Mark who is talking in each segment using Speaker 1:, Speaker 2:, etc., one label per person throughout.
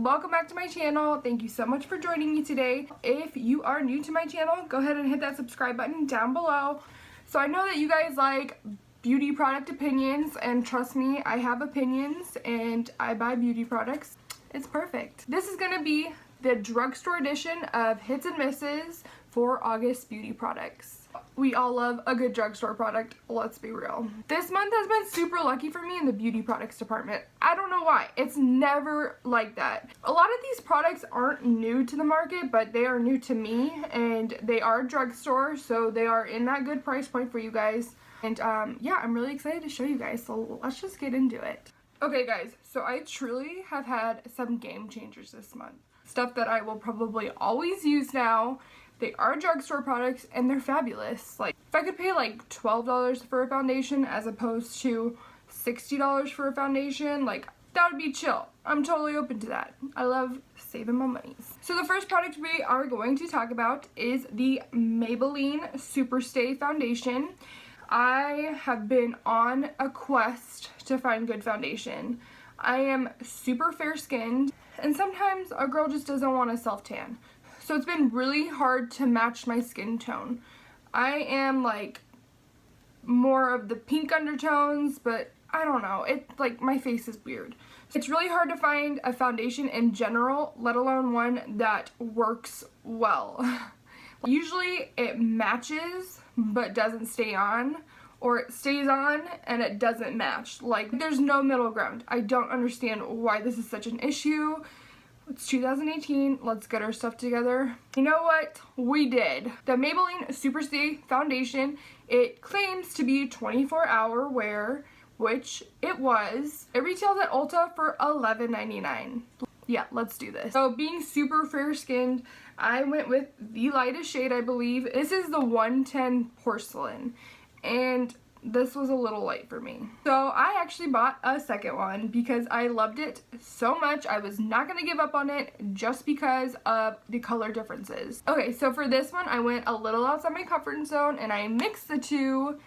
Speaker 1: welcome back to my channel. Thank you so much for joining me today. If you are new to my channel, go ahead and hit that subscribe button down below. So I know that you guys like beauty product opinions, and trust me, I have opinions and I buy beauty products. It's perfect. This is going to be the drugstore edition of hits and misses for August beauty products. We all love a good drugstore product, let's be real. This month has been super lucky for me in the beauty products department. I don't know why, it's never like that. A lot of these products aren't new to the market, but they are new to me, and they are drugstore, so they are in that good price point for you guys. And yeah, I'm really excited to show you guys, so let's just get into it. Okay guys, so I truly have had some game changers this month. Stuff that I will probably always use now. They are drugstore products and they're fabulous. Like, if I could pay like $12 for a foundation as opposed to $60 for a foundation, like, that would be chill. I'm totally open to that. I love saving my money. So the first product we are going to talk about is the Maybelline Superstay Foundation. I have been on a quest to find good foundation. I am super fair skinned, and sometimes a girl just doesn't want a self-tan. So it's been really hard to match my skin tone. I am like more of the pink undertones, but I don't know, it's like my face is weird. It's really hard to find a foundation in general, let alone one that works well. Usually it matches but doesn't stay on, or it stays on and it doesn't match. Like, there's no middle ground. I don't understand why this is such an issue. It's 2018, let's get our stuff together. You know what? We did. The Maybelline Superstay Foundation, it claims to be 24-hour wear, which it was. It retails at Ulta for $11.99. Yeah, let's do this. So being super fair skinned, I went with the lightest shade, I believe. This is the 110 Porcelain, and this was a little light for me. So I actually bought a second one because I loved it so much. I was not going to give up on it just because of the color differences. Okay, so for this one, I went a little outside my comfort zone and I mixed the two,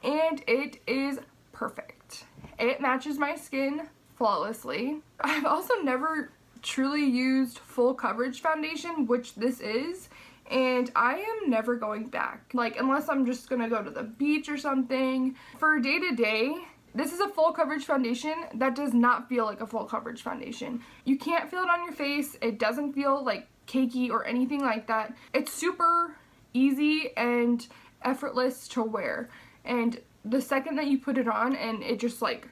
Speaker 1: and it is perfect. It matches my skin flawlessly. I've also never truly used full coverage foundation, which this is, and I am never going back, like, unless I'm just gonna go to the beach or something. For day to day, this is a full coverage foundation that does not feel like a full coverage foundation. You can't feel it on your face. It doesn't feel like cakey or anything like that. It's super easy and effortless to wear, and the second that you put it on and it just like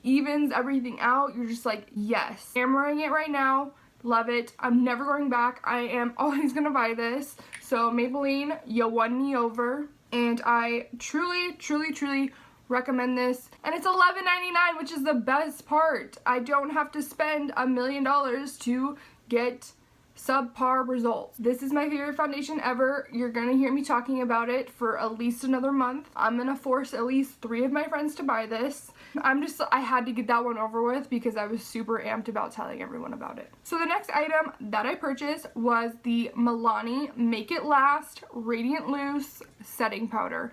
Speaker 1: evens everything out, you're just like, yes. I'm wearing it right now. Love it. I'm never going back. I am always gonna buy this. So Maybelline, you won me over, and I truly recommend this. And it's $11.99, which is the best part. I don't have to spend $1 million to get subpar results. This is my favorite foundation ever. You're gonna hear me talking about it for at least another month. I'm gonna force at least 3 of my friends to buy this. I had to get that one over with because I was super amped about telling everyone about it. So the next item that I purchased was the Milani Make It Last Radiant Loose Setting Powder.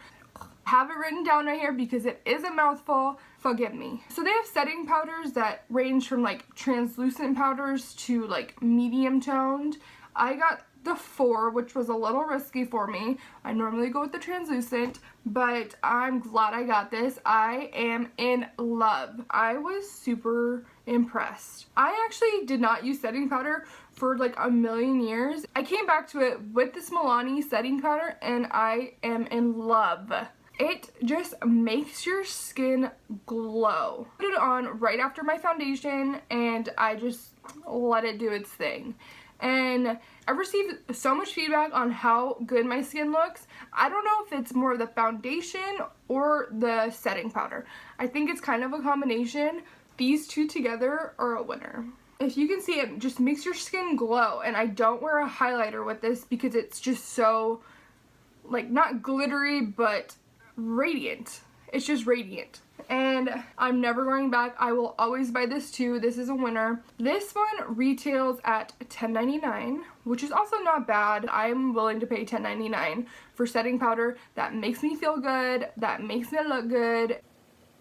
Speaker 1: I have it written down right here because it is a mouthful. Forgive me. So they have setting powders that range from like translucent powders to like medium toned. I got the 4, which was a little risky for me. I normally go with the translucent, but I'm glad I got this. I am in love. I was super impressed. I actually did not use setting powder for like a million years. I came back to it with this Milani setting powder, and I am in love. It just makes your skin glow. Put it on right after my foundation, and I just let it do its thing. And I've received so much feedback on how good my skin looks. I don't know if it's more the foundation or the setting powder. I think it's kind of a combination. These two together are a winner. If you can see, it just makes your skin glow. And I don't wear a highlighter with this because it's just so, like, not glittery, but radiant. It's just radiant. And I'm never going back. I will always buy this too. This is a winner. This one retails at $10.99, which is also not bad. I'm willing to pay $10.99 for setting powder that makes me feel good, that makes me look good.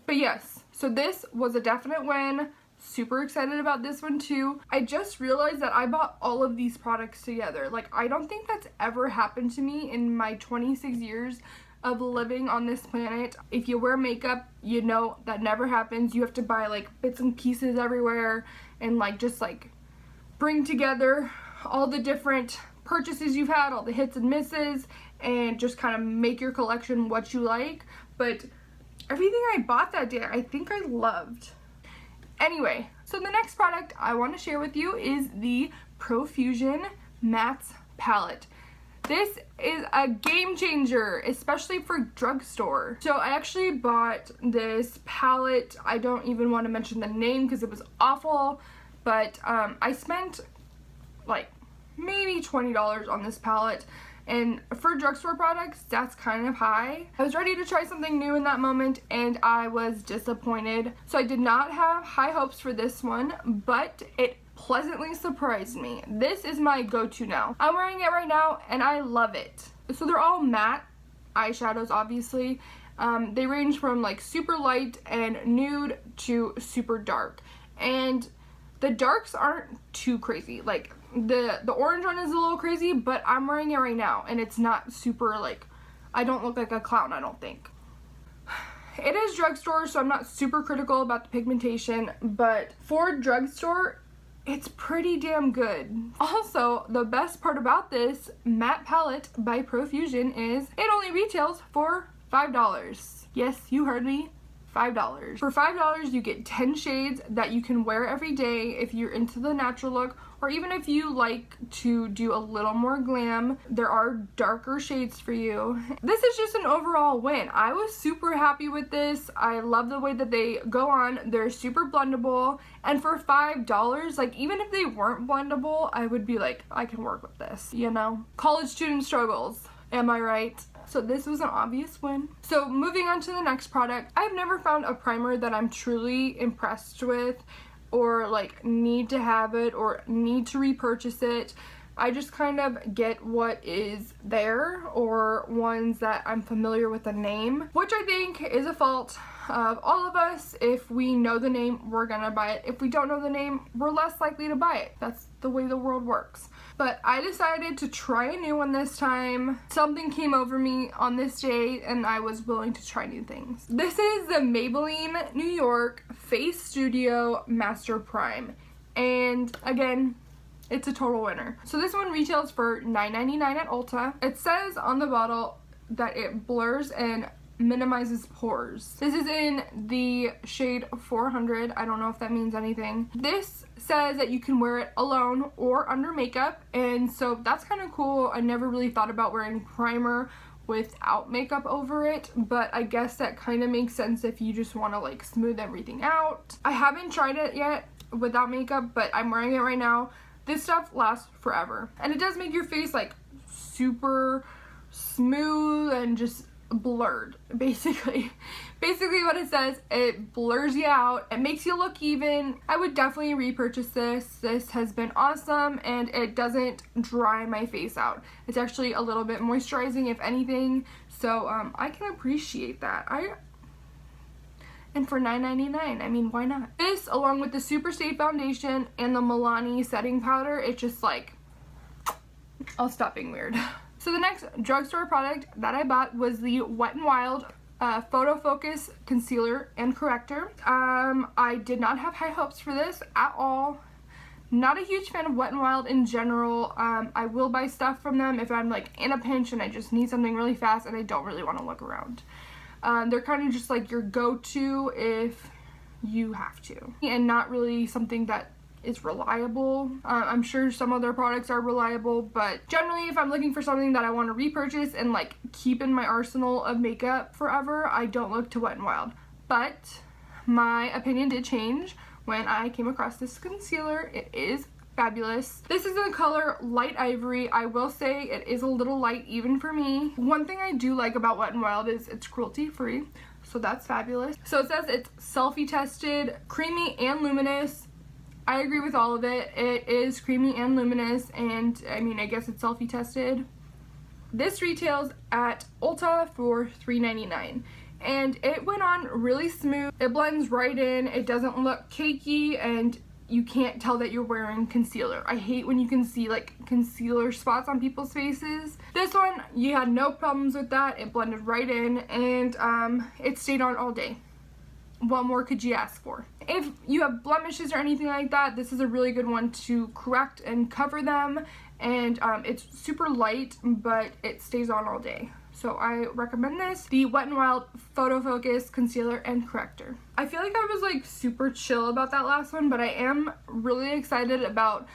Speaker 1: But yes, so this was a definite win. super excited about this one too. I just realized that I bought all of these products together. Like, I don't think that's ever happened to me in my 26 years of living on this planet. If you wear makeup, you know that never happens. You have to buy like bits and pieces everywhere and like just like bring together all the different purchases you've had, all the hits and misses, and just kind of make your collection what you like. But everything I bought that day, I think I loved. Anyway, so the next product I want to share with you is the Profusion Mattes Palette. This is a game changer, especially for drugstore. So I actually bought this palette. I don't even want to mention the name because it was awful, but I spent like maybe $20 on this palette, and for drugstore products, that's kind of high. I was ready to try something new in that moment, and I was disappointed. So I did not have high hopes for this one, but it pleasantly surprised me. This is my go-to now. I'm wearing it right now, and I love it. So they're all matte eyeshadows, obviously. They range from like super light and nude to super dark, and the darks aren't too crazy. Like the orange one is a little crazy, but I'm wearing it right now and it's not super like, I don't look like a clown, I don't think. It is drugstore, so I'm not super critical about the pigmentation, but for drugstore, it's pretty damn good. Also, the best part about this matte palette by Profusion is it only retails for $5. Yes, you heard me. $5. For $5, you get 10 shades that you can wear every day if you're into the natural look, or even if you like to do a little more glam, there are darker shades for you. This is just an overall win. I was super happy with this. I love the way that they go on. They're super blendable, and for $5, like even if they weren't blendable, I would be like, I can work with this, you know? College student struggles, am I right? So this was an obvious win. So moving on to the next product, I've never found a primer that I'm truly impressed with or like need to have it or need to repurchase it. I just kind of get what is there or ones that I'm familiar with the name, which I think is a fault of all of us. If we know the name, we're gonna buy it. If we don't know the name, we're less likely to buy it. That's the way the world works. But I decided to try a new one this time. Something came over me on this day and I was willing to try new things. This is the Maybelline New York Face Studio Master Prime. And again, it's a total winner. So this one retails for $9.99 at Ulta. It says on the bottle that it blurs and minimizes pores. This is in the shade 400. I don't know if that means anything. This says that you can wear it alone or under makeup, and so that's kind of cool. I never really thought about wearing primer without makeup over it, but I guess that kind of makes sense if you just want to like smooth everything out. I haven't tried it yet without makeup, but I'm wearing it right now. This stuff lasts forever, and it does make your face like super smooth and just blurred. Basically what it says, it blurs you out, it makes you look even. I would definitely repurchase this. This has been awesome, and it doesn't dry my face out. It's actually a little bit moisturizing if anything, so I can appreciate that. And for $9.99, I mean, why not? This, along with the Super Stay Foundation and the Milani setting powder, it's just like, I'll stop being weird. So the next drugstore product that I bought was the Wet n Wild Photo Focus Concealer and Corrector. I did not have high hopes for this at all. Not a huge fan of Wet n Wild in general. I will buy stuff from them if I'm like in a pinch and I just need something really fast and I don't really want to look around. They're kind of just like your go-to if you have to, and not really something that is reliable. I'm sure some of their products are reliable, but generally if I'm looking for something that I want to repurchase and like keep in my arsenal of makeup forever, I don't look to Wet n Wild. But my opinion did change when I came across this concealer. It is fabulous. This is in the color Light Ivory. I will say it is a little light even for me. One thing I do like about Wet n Wild is it's cruelty free, so that's fabulous. So it says it's selfie tested, creamy and luminous. I agree with all of it. It is creamy and luminous, and I mean, I guess it's selfie tested. This retails at Ulta for $3.99. and it went on really smooth. It blends right in, it doesn't look cakey, and you can't tell that you're wearing concealer. I hate when you can see like concealer spots on people's faces. This one, you had no problems with that. It blended right in, and it stayed on all day. What more could you ask for? If you have blemishes or anything like that, this is a really good one to correct and cover them, and it's super light, but it stays on all day. So I recommend this. The Wet n Wild Photo Focus Concealer and Corrector. I feel like I was like super chill about that last one, but I am really excited about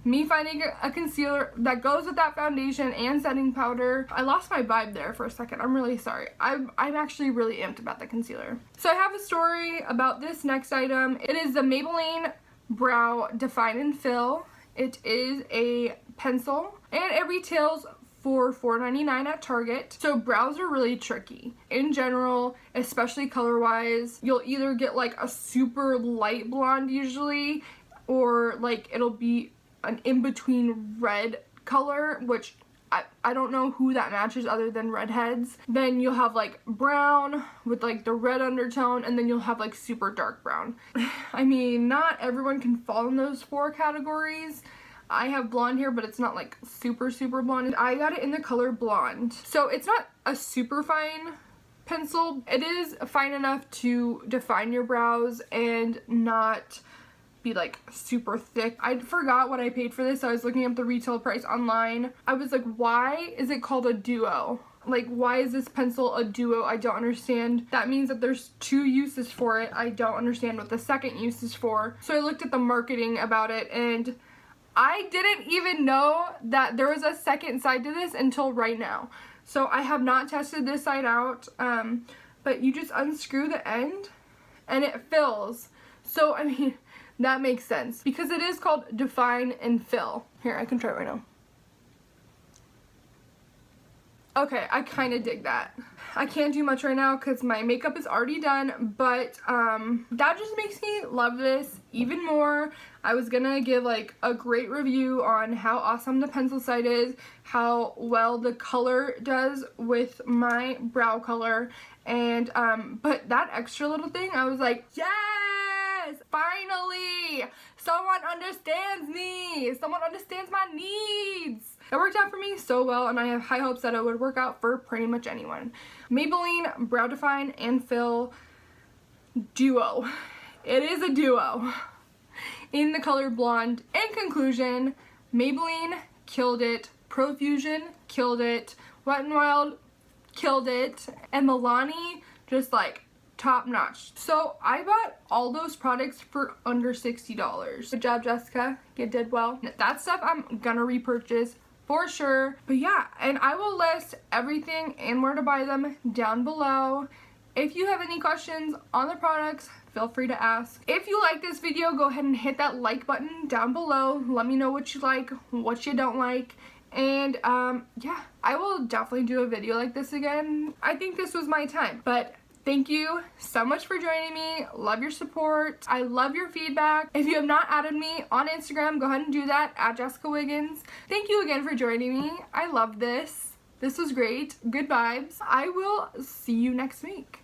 Speaker 1: me finding a concealer that goes with that foundation and setting powder. I lost my vibe there for a second. I'm really sorry. I'm actually really amped about the concealer. So I have a story about this next item. It is the Maybelline Brow Define and Fill. It is a pencil, and it retails for $4.99 at Target. So brows are really tricky. In general, especially color-wise, you'll either get like a super light blonde usually, or like it'll be an in-between red color, which I don't know who that matches other than redheads. Then you'll have like brown with like the red undertone, and then you'll have like super dark brown. I mean, not everyone can fall in those 4 categories. I have blonde hair, but it's not like super blonde. I got it in the color blonde. So it's not a super fine pencil. It is fine enough to define your brows and not be like super thick. I forgot what I paid for this. So I was looking up the retail price online. I was like, why is it called a duo? Like, why is this pencil a duo? I don't understand. That means that there's 2 uses for it. I don't understand what the second use is for. So I looked at the marketing about it, and I didn't even know that there was a second side to this until right now. So I have not tested this side out, but you just unscrew the end and it fills. So I mean, that makes sense because it is called Define and Fill. Here, I can try it right now. Okay, I kind of dig that. I can't do much right now because my makeup is already done, but that just makes me love this even more. I was gonna give like a great review on how awesome the pencil side is, how well the color does with my brow color, and but that extra little thing, I was like, yes, finally someone understands me, someone understands my needs. It worked out for me so well, and I have high hopes that it would work out for pretty much anyone. Maybelline Brow Define and Fill Duo. It is a duo in the color blonde. In conclusion, Maybelline killed it, Profusion killed it, Wet n Wild killed it, and Milani just like top notch. So I bought all those products for under $60. Good job, Jessica. You did well. That stuff I'm gonna repurchase for sure. But yeah, and I will list everything and where to buy them down below. If you have any questions on the products, feel free to ask. If you like this video, go ahead and hit that like button down below. Let me know what you like, what you don't like. And yeah, I will definitely do a video like this again. I think this was my time. But thank you so much for joining me. Love your support. I love your feedback. If you have not added me on Instagram, go ahead and do that at Jesskah Wiggins. Thank you again for joining me. I love this. This was great. Good vibes. I will see you next week.